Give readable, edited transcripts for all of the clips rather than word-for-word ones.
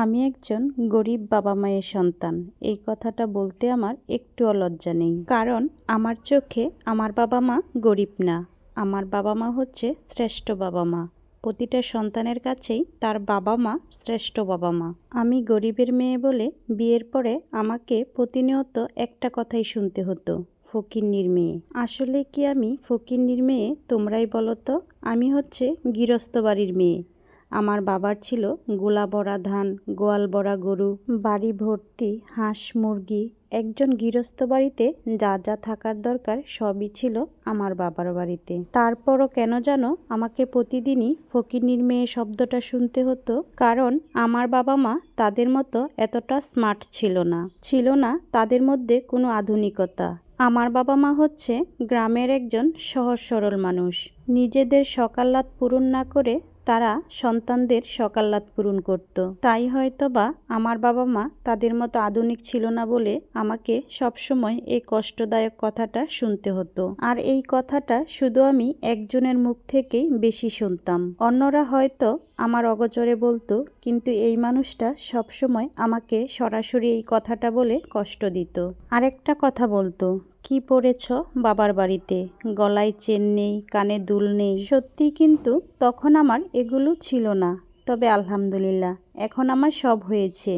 আমি একজন গরিব বাবা মায়ের সন্তান। এই কথাটা বলতে আমার একটুও লজ্জা নেই, কারণ আমার চোখে আমার বাবা মা গরিব না। আমার বাবা মা হচ্ছে শ্রেষ্ঠ বাবা মা। প্রতিটা সন্তানের কাছেই তার বাবা মা শ্রেষ্ঠ বাবা মা। আমি গরিবের মেয়ে বলে বিয়ের পরে আমাকে প্রতিনিয়ত একটা কথাই শুনতে হতো, ফকিন্নির মেয়ে। আসলে কি আমি ফকিন্নির মেয়ে? তোমরাই বলো তো। আমি হচ্ছে গৃহস্থ বাড়ির মেয়ে। আমার বাবার ছিল গোলা ভরা ধান, গোয়াল ভরা গরু, বাড়ি ভর্তি হাঁস মুরগি। একজন গৃহস্থ বাড়িতে যা যা থাকার দরকার সবই ছিল আমার বাবার বাড়িতে। তারপরও কেন জানো আমাকে প্রতিদিনই ফকিন্নির মেয়ে শব্দটা শুনতে হতো, কারণ আমার বাবা মা তাদের মতো এতটা স্মার্ট ছিল না তাদের মধ্যে কোনো আধুনিকতা। আমার বাবা মা হচ্ছে গ্রামের একজন সহজ সরল মানুষ। নিজেদের সকাল্লাদ পূরণ না করে তারা সন্তানদের সকাল্লাদ পূরণ করত। তাই হয়তো বা আমার বাবা মা তাদের মতো আধুনিক ছিল না বলে আমাকে সবসময় এই কষ্টদায়ক কথাটা শুনতে হতো। আর এই কথাটা শুধু আমি একজনের মুখ থেকেই বেশি শুনতাম। অন্যরা হয়তো আমার অগোচরে বলতো, কিন্তু এই মানুষটা সবসময় আমাকে সরাসরি এই কথাটা বলে কষ্ট দিত। আরেকটা কথা বলতো, কি পরেছ বাবার বাড়িতে? গলায় চেন নেই, কানে দুল নেই। সত্যি কিন্তু তখন আমার এগুলো ছিল না, তবে আলহামদুলিল্লাহ এখন আমার সব হয়েছে।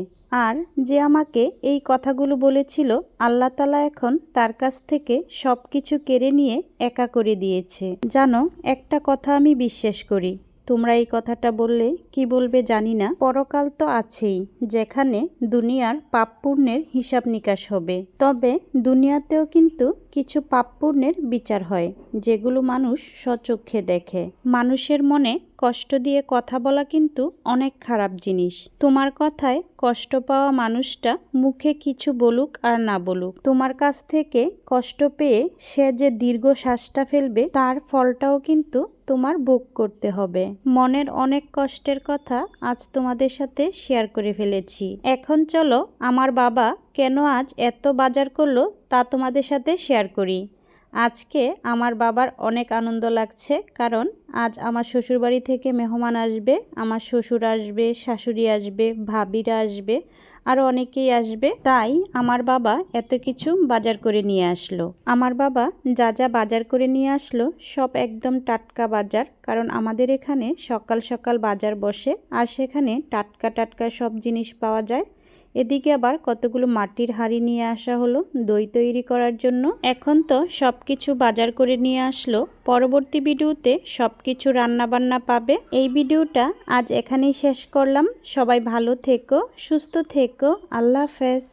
আর যে আমাকে এই কথাগুলো বলেছিল, আল্লাহ তাআলা এখন তার কাছ থেকে সব কিছু কেড়ে নিয়ে একা করে দিয়েছে। জানো, একটা কথা আমি বিশ্বাস করি, তোমরা এই কথাটা বললে কি বলবে জানি না, পরকাল তো আছেই, যেখানে দুনিয়ার পাপ পুণ্যের হিসাব নিকাশ হবে। তবে দুনিয়াতেও কিন্তু কিছু পাপ পুণ্যের বিচার হয়, যেগুলো মানুষ স্বচক্ষে দেখে। মানুষের মনে কষ্ট দিয়ে কথা বলা কিন্তু অনেক খারাপ জিনিস। তোমার কথায় কষ্ট পাওয়া মানুষটা মুখে কিছু বলুক আর না বলুক, তোমার কাছ থেকে কষ্ট পেয়ে সে যে দীর্ঘ শ্বাসটা ফেলবে, তার ফলটাও কিন্তু তোমার ভোগ করতে হবে। মনের অনেক কষ্টের কথা আজ তোমাদের সাথে শেয়ার করে ফেলেছি। এখন চলো আমার বাবা কেন আজ এত বাজার করলো তা তোমাদের সাথে শেয়ার করি। আজকে আমার বাবার অনেক আনন্দ লাগছে, কারণ আজ আমার শ্বশুরবাড়ি থেকে মেহমান আসবে। আমার শ্বশুর আসবে, শাশুড়ি আসবে, ভাবিরা আসবে, আরও অনেকেই আসবে। তাই আমার বাবা এত কিছু বাজার করে নিয়ে আসলো। আমার বাবা যা যা বাজার করে নিয়ে আসলো সব একদম টাটকা বাজার, কারণ আমাদের এখানে সকাল সকাল বাজার বসে আর সেখানে টাটকা টাটকা সব জিনিস পাওয়া যায়। এদিকে আবার কতগুলো মাটির হাঁড়ি নিয়ে আসা হলো দই তৈরি করার জন্য। এখন তো সব কিছু বাজার করে নিয়ে আসলো, পরবর্তী ভিডিওতে সব কিছু রান্নাবান্না পাবে। এই ভিডিওটা আজ এখানেই শেষ করলাম। সবাই ভালো থেকো, সুস্থ থেকো, আল্লাহ হাফেজ।